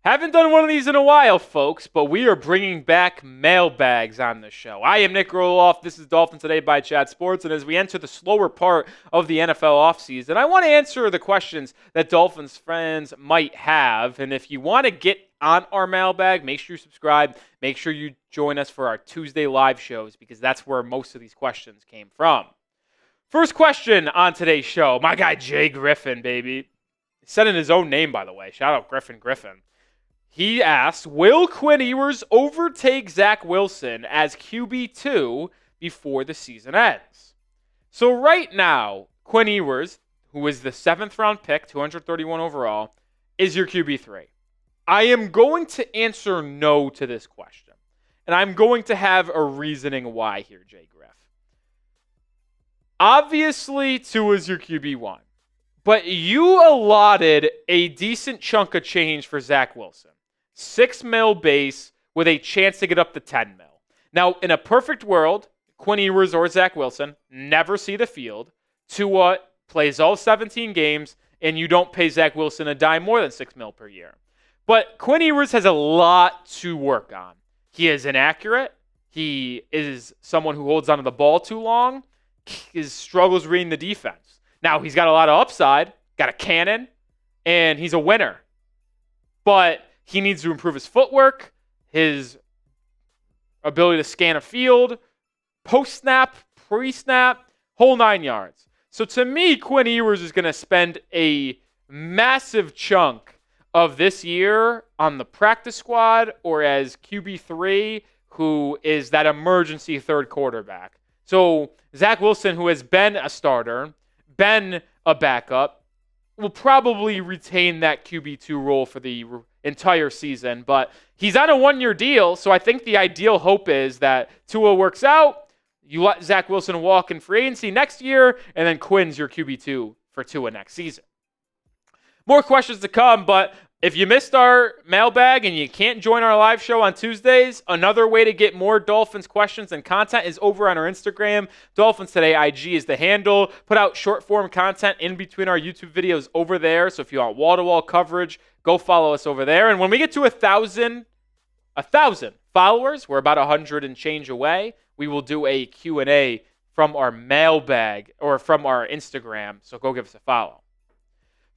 Haven't done one of these in a while, folks, but we are bringing back mailbags on the show. I am Nick Roloff. This is Dolphins Today by Chat Sports, and as we enter the slower part of the NFL offseason, I want to answer the questions that Dolphins fans might have. And if you want to get on our mailbag, make sure you subscribe. Make sure you join us for our Tuesday live shows, because that's where most of these questions came from. First question on today's show, my guy Jay Griffin, baby. He said in his own name, by the way. Shout out Griffin. He asks, will Quinn Ewers overtake Zach Wilson as QB2 before the season ends? So right now, Quinn Ewers, who is the 7th round pick, 231 overall, is your QB3. I am going to answer no to this question. And I'm going to have a reasoning why here, Jay Griff. Obviously, Tua is your QB1. But you allotted a decent chunk of change for Zach Wilson. $6 million base with a chance to get up to $10 million. Now, in a perfect world, Quinn Ewers or Zach Wilson never see the field. Tua plays all 17 games, and you don't pay Zach Wilson a dime more than $6 million per year. But Quinn Ewers has a lot to work on. He is inaccurate. He is someone who holds onto the ball too long. He struggles reading the defense. Now, he's got a lot of upside, got a cannon, and he's a winner. But he needs to improve his footwork, his ability to scan a field, post-snap, pre-snap, whole 9 yards. So to me, Quinn Ewers is going to spend a massive chunk of this year on the practice squad or as QB3, who is that emergency third quarterback. So Zach Wilson, who has been a starter, been a backup, will probably retain that QB2 role for the entire season, but he's on a 1-year deal, so I think the ideal hope is that Tua works out, you let Zach Wilson walk in free agency next year, and then Quinn's your QB2 for Tua next season. More questions to come, but if you missed our mailbag and you can't join our live show on Tuesdays, another way to get more Dolphins questions and content is over on our Instagram. Dolphins Today IG is the handle. Put out short-form content in between our YouTube videos over there, so if you want wall-to-wall coverage, go follow us over there. And when we get to 1,000 followers, we're about 100 and change away, we will do a Q&A from our mailbag or from our Instagram, so go give us a follow.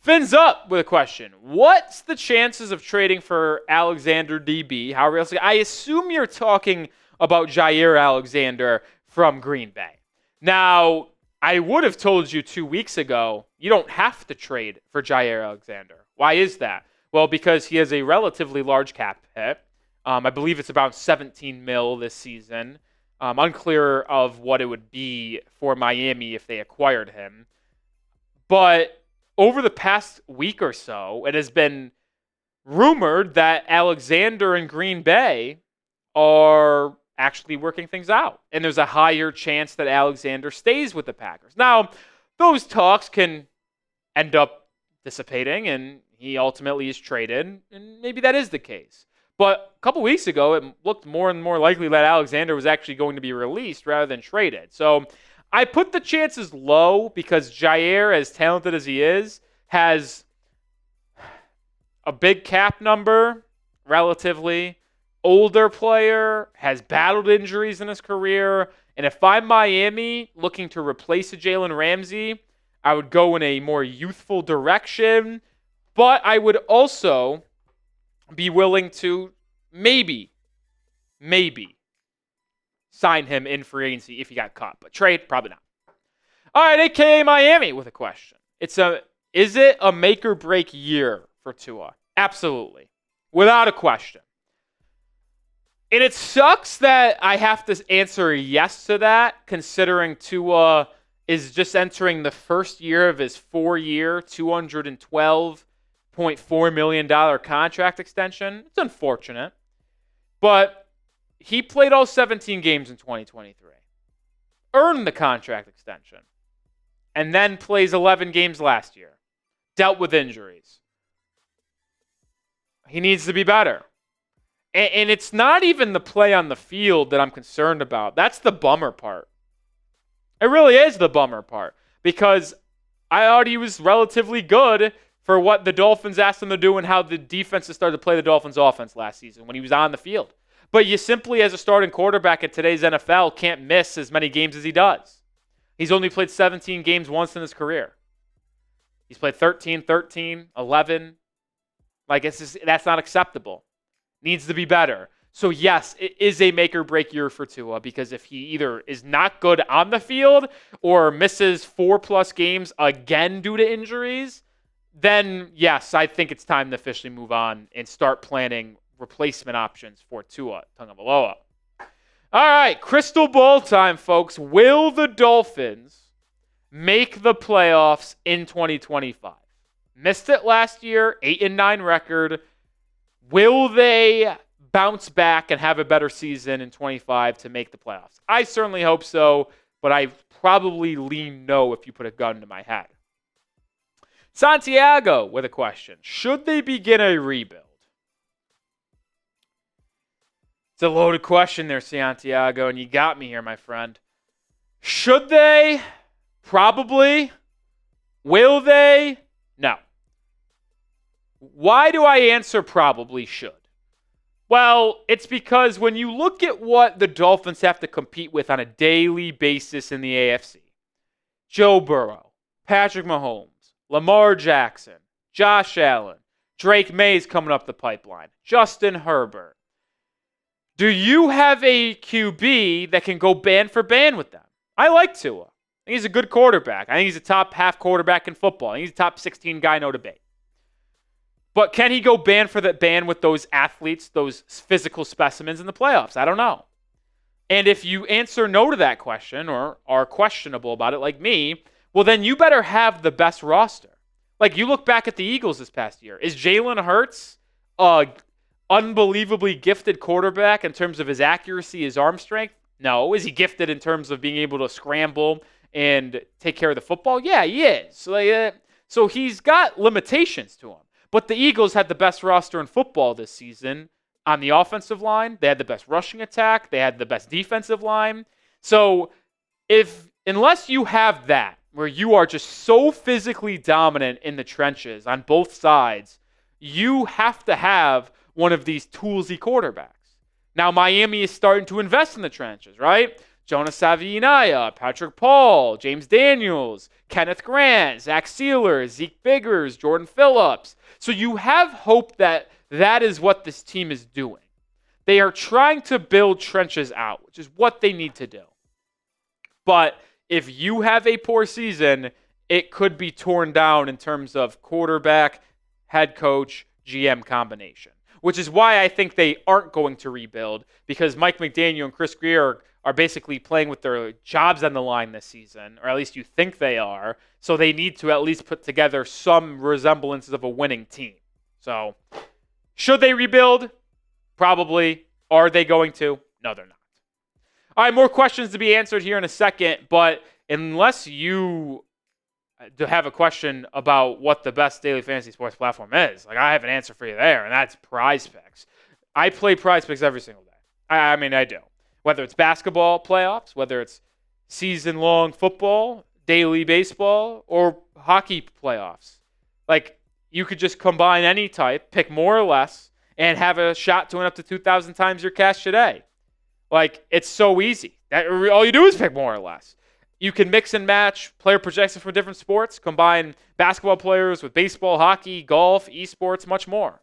Fins up with a question. What's the chances of trading for Alexander DB? How realistic? I assume you're talking about Jaire Alexander from Green Bay. Now, I would have told you 2 weeks ago, you don't have to trade for Jaire Alexander. Why is that? Well, because he has a relatively large cap hit. I believe it's about $17 million this season. Unclear of what it would be for Miami if they acquired him. But over the past week or so, it has been rumored that Alexander and Green Bay are actually working things out. And there's a higher chance that Alexander stays with the Packers. Now, those talks can end up dissipating, and he ultimately is traded, and maybe that is the case. But a couple weeks ago, it looked more and more likely that Alexander was actually going to be released rather than traded. So I put the chances low because Jaire, as talented as he is, has a big cap number, relatively. Older player, has battled injuries in his career. And if I'm Miami looking to replace a Jalen Ramsey, I would go in a more youthful direction. But I would also be willing to maybe sign him in free agency if he got cut. But trade, probably not. All right, AKA Miami with a question. Is it a make or break year for Tua? Absolutely. Without a question. And it sucks that I have to answer yes to that, considering Tua is just entering the first year of his 4-year, $212.4 million contract extension. It's unfortunate. But he played all 17 games in 2023. Earned the contract extension. And then plays 11 games last year. Dealt with injuries. He needs to be better. And it's not even the play on the field that I'm concerned about. That's the bummer part. It really is the bummer part. Because I thought he was relatively good for what the Dolphins asked him to do and how the defenses started to play the Dolphins offense last season when he was on the field. But you simply, as a starting quarterback in today's NFL, can't miss as many games as he does. He's only played 17 games once in his career. He's played 13, 11. That's not acceptable. Needs to be better. So, yes, it is a make or break year for Tua because if he either is not good on the field or misses 4+ games again due to injuries, then, yes, I think it's time to officially move on and start planning replacement options for Tua Tagovailoa. All right, crystal ball time, folks. Will the Dolphins make the playoffs in 2025? Missed it last year, 8-9 record. Will they bounce back and have a better season in 25 to make the playoffs? I certainly hope so, but I probably lean no if you put a gun to my head. Santiago with a question. Should they begin a rebuild? It's a loaded question there, Santiago, and you got me here, my friend. Should they? Probably. Will they? No. Why do I answer probably should? Well, it's because when you look at what the Dolphins have to compete with on a daily basis in the AFC, Joe Burrow, Patrick Mahomes, Lamar Jackson, Josh Allen, Drake May's coming up the pipeline, Justin Herbert. Do you have a QB that can go band for band with them? I like Tua. I think he's a good quarterback. I think he's a top half quarterback in football. I think he's a top 16 guy, no debate. But can he go band for band with those athletes, those physical specimens in the playoffs? I don't know. And if you answer no to that question or are questionable about it like me, well, then you better have the best roster. Like, you look back at the Eagles this past year. Is Jalen Hurts unbelievably gifted quarterback in terms of his accuracy, his arm strength? No. Is he gifted in terms of being able to scramble and take care of the football? Yeah, he is. So he's got limitations to him. But the Eagles had the best roster in football this season on the offensive line. They had the best rushing attack. They had the best defensive line. So unless you have that, where you are just so physically dominant in the trenches on both sides, you have to have one of these toolsy quarterbacks. Now, Miami is starting to invest in the trenches, right? Jonas Savignaya, Patrick Paul, James Daniels, Kenneth Grant, Zach Sealer, Zeke Biggers, Jordan Phillips. So you have hope that that is what this team is doing. They are trying to build trenches out, which is what they need to do. But if you have a poor season, it could be torn down in terms of quarterback, head coach, GM combination, which is why I think they aren't going to rebuild, because Mike McDaniel and Chris Grier are basically playing with their jobs on the line this season, or at least you think they are, so they need to at least put together some resemblances of a winning team. So, should they rebuild? Probably. Are they going to? No, they're not. All right, more questions to be answered here in a second, but unless you have a question about what the best daily fantasy sports platform is, like, I have an answer for you there, and that's Prize Picks. I play Prize Picks every single day. I do. Whether it's basketball playoffs, whether it's season-long football, daily baseball, or hockey playoffs. Like, you could just combine any type, pick more or less, and have a shot to win up to 2,000 times your cash today. Like, it's so easy. All you do is pick more or less. You can mix and match player projections from different sports, combine basketball players with baseball, hockey, golf, esports, much more.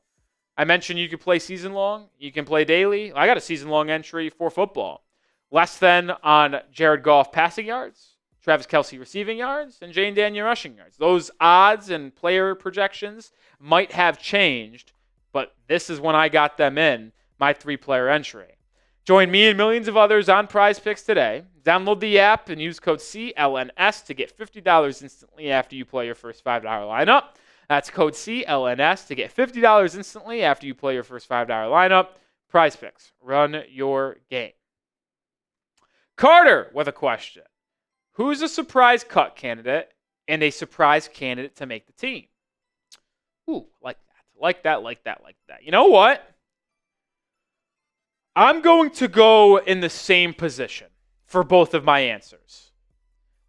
I mentioned you can play season long. You can play daily. I got a season long entry for football. Less than on Jared Goff passing yards, Travis Kelce receiving yards, and Jane Daniel rushing yards. Those odds and player projections might have changed, but this is when I got them in, my 3-player entry. Join me and millions of others on Prize Picks today. Download the app and use code CLNS to get $50 instantly after you play your first $5 lineup. That's code CLNS to get $50 instantly after you play your first $5 lineup. Prize Picks. Run your game. Carter with a question. Who's a surprise cut candidate and a surprise candidate to make the team? Ooh, like that. You know what? I'm going to go in the same position for both of my answers.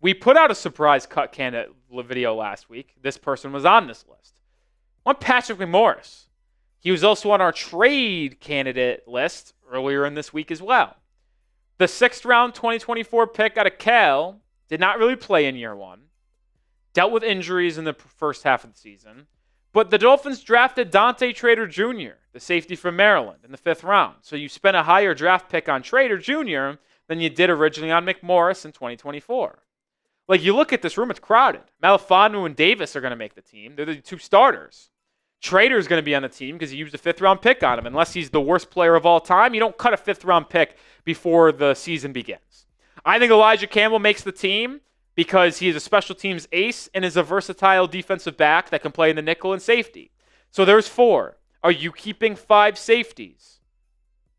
We put out a surprise cut candidate video last week. This person was on this list. want Patrick McMorris. He was also on our trade candidate list earlier in this week as well. The 6th round 2024 pick out of Cal did not really play in year one. Dealt with injuries in the first half of the season. But the Dolphins drafted Dante Trader Jr., the safety from Maryland, in the 5th round. So you spent a higher draft pick on Trader Jr. than you did originally on McMorris in 2024. Like, you look at this room, it's crowded. Malafanu and Davis are going to make the team. They're the 2 starters. Trader's going to be on the team because you used a 5th-round pick on him. Unless he's the worst player of all time, you don't cut a 5th-round pick before the season begins. I think Elijah Campbell makes the team because he is a special teams ace and is a versatile defensive back that can play in the nickel and safety. So there's 4. Are you keeping 5 safeties?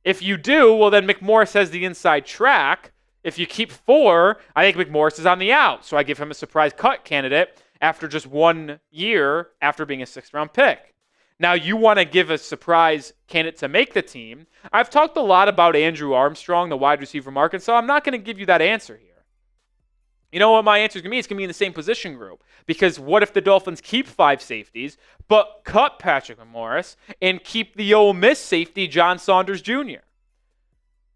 If you do, well, then McMorris has the inside track. If you keep 4, I think McMorris is on the out. So I give him a surprise cut candidate after just 1 year after being a 6th-round pick. Now, you want to give a surprise candidate to make the team. I've talked a lot about Andrew Armstrong, the wide receiver from Arkansas. I'm not going to give you that answer here. You know what my answer is going to be? It's going to be in the same position group. Because what if the Dolphins keep 5 safeties, but cut Patrick McMorris and keep the Ole Miss safety, John Saunders Jr.?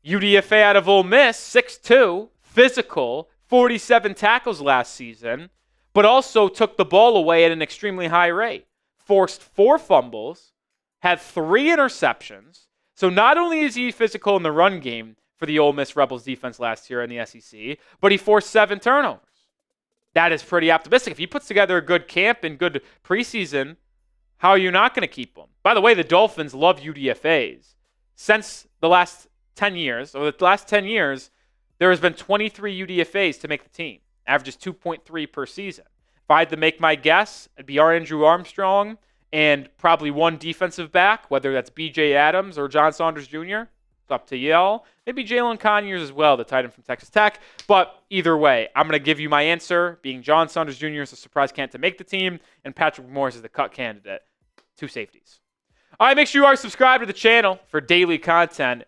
UDFA out of Ole Miss, 6'2", physical, 47 tackles last season, but also took the ball away at an extremely high rate. Forced 4 fumbles, had 3 interceptions. So not only is he physical in the run game for the Ole Miss Rebels defense last year in the SEC, but he forced 7 turnovers. That is pretty optimistic. If he puts together a good camp and good preseason, how are you not going to keep him? By the way, the Dolphins love UDFAs. Since the last 10 years, there has been 23 UDFAs to make the team. Averages 2.3 per season. If I had to make my guess, it'd be our Andrew Armstrong and probably 1 defensive back, whether that's B.J. Adams or John Saunders Jr. It's up to y'all. Maybe Jalen Conyers as well, the tight end from Texas Tech. But either way, I'm going to give you my answer, being John Saunders Jr. is a surprise candidate to make the team, and Patrick Morris is the cut candidate. 2 safeties. All right, make sure you are subscribed to the channel for daily content.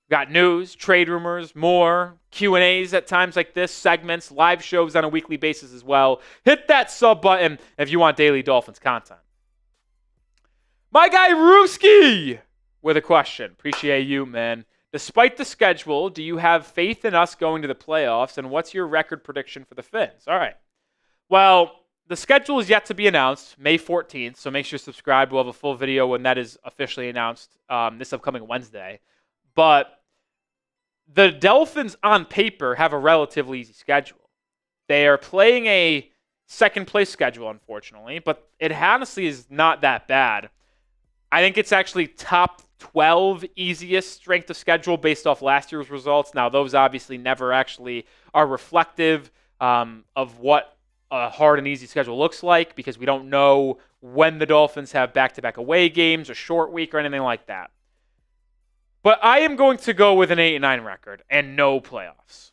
Got news, trade rumors, more, Q&As at times like this, segments, live shows on a weekly basis as well. Hit that sub button if you want daily Dolphins content. My guy Ruski with a question. Appreciate you, man. Despite the schedule, do you have faith in us going to the playoffs, and what's your record prediction for the Fins? All right. Well, the schedule is yet to be announced, May 14th, so make sure you subscribe. We'll have a full video when that is officially announced this upcoming Wednesday. But the Dolphins on paper have a relatively easy schedule. They are playing a second-place schedule, unfortunately, but it honestly is not that bad. I think it's actually top 12 easiest strength of schedule based off last year's results. Now, those obviously never actually are reflective of what a hard and easy schedule looks like because we don't know when the Dolphins have back-to-back away games, a short week, or anything like that. But I am going to go with an 8-9 record and no playoffs.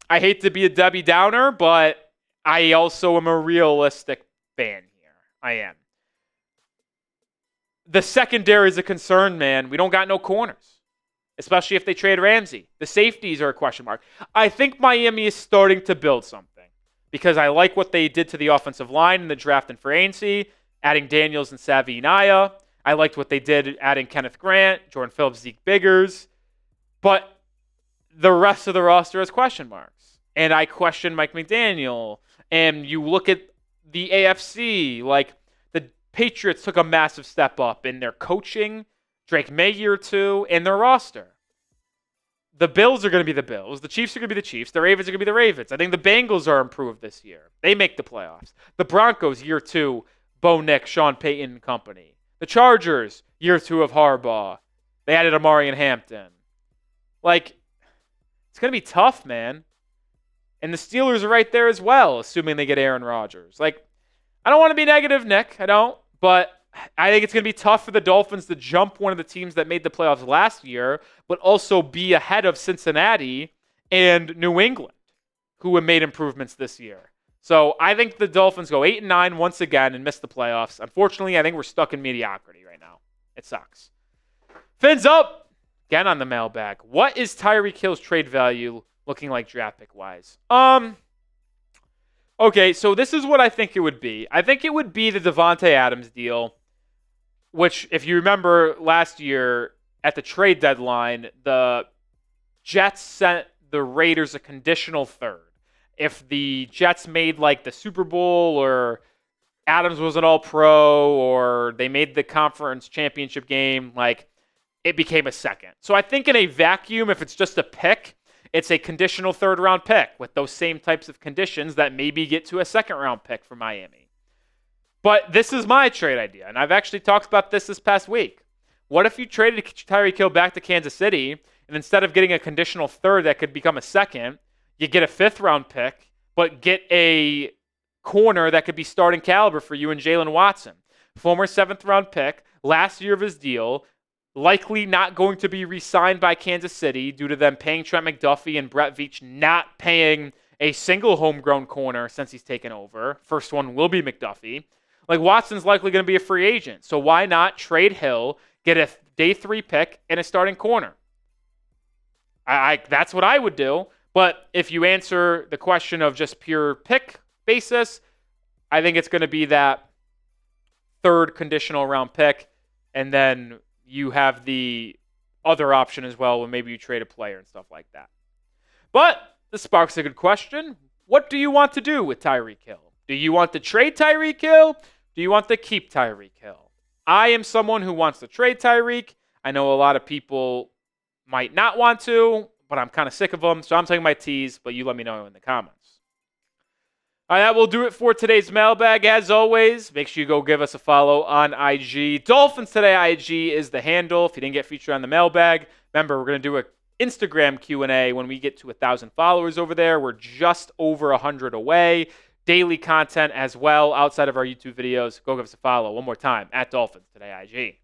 I hate to be a Debbie Downer, but I also am a realistic fan here. I am. The secondary is a concern, man. We don't got no corners, especially if they trade Ramsey. The safeties are a question mark. I think Miami is starting to build something because I like what they did to the offensive line in the draft and free agency, adding Daniels and Savi Naya. I liked what they did adding Kenneth Grant, Jordan Phillips, Zeke Biggers. But the rest of the roster has question marks. And I question Mike McDaniel. And you look at the AFC, like the Patriots took a massive step up in their coaching, Drake May year 2, and their roster. The Bills are going to be the Bills. The Chiefs are going to be the Chiefs. The Ravens are going to be the Ravens. I think the Bengals are improved this year. They make the playoffs. The Broncos, year 2, Bo Nick, Sean Payton and company. The Chargers, year 2 of Harbaugh. They added Amari and Hampton. Like, it's going to be tough, man. And the Steelers are right there as well, assuming they get Aaron Rodgers. Like, I don't want to be negative, Nick. I don't. But I think it's going to be tough for the Dolphins to jump one of the teams that made the playoffs last year, but also be ahead of Cincinnati and New England, who have made improvements this year. So I think the Dolphins go 8-9 once again and miss the playoffs. Unfortunately, I think we're stuck in mediocrity right now. It sucks. Fins up. Again on the mailbag. What is Tyreek Hill's trade value looking like draft pick wise? Okay, so this is what I think it would be. I think it would be the Devontae Adams deal, which, if you remember last year at the trade deadline, the Jets sent the Raiders a conditional third. If the Jets made like the Super Bowl, or Adams was an all-pro, or they made the conference championship game, like, it became a second. So I think in a vacuum, if it's just a pick, it's a conditional third-round pick with those same types of conditions that maybe get to a second-round pick for Miami. But this is my trade idea, and I've actually talked about this past week. What if you traded Tyreek Hill back to Kansas City, and instead of getting a conditional third that could become a second, you get a fifth-round pick, but get a corner that could be starting caliber for you and Jalen Watson. Former seventh-round pick, last year of his deal, likely not going to be re-signed by Kansas City due to them paying Trent McDuffie and Brett Veach not paying a single homegrown corner since he's taken over. First one will be McDuffie. Like, Watson's likely going to be a free agent. So why not trade Hill, get a day 3 pick, and a starting corner? That's what I would do. But if you answer the question of just pure pick basis, I think it's going to be that third conditional round pick, and then you have the other option as well when maybe you trade a player and stuff like that. But this sparks a good question. What do you want to do with Tyreek Hill? Do you want to trade Tyreek Hill? Do you want to keep Tyreek Hill? I am someone who wants to trade Tyreek. I know a lot of people might not want to, but I'm kind of sick of them, so I'm taking my T's, but you let me know in the comments. All right, that will do it for today's mailbag. As always, make sure you go give us a follow on IG. Dolphins Today IG is the handle if you didn't get featured on the mailbag. Remember, we're going to do an Instagram Q&A when we get to 1,000 followers over there. We're just over 100 away. Daily content as well outside of our YouTube videos. Go give us a follow one more time at Dolphins Today IG.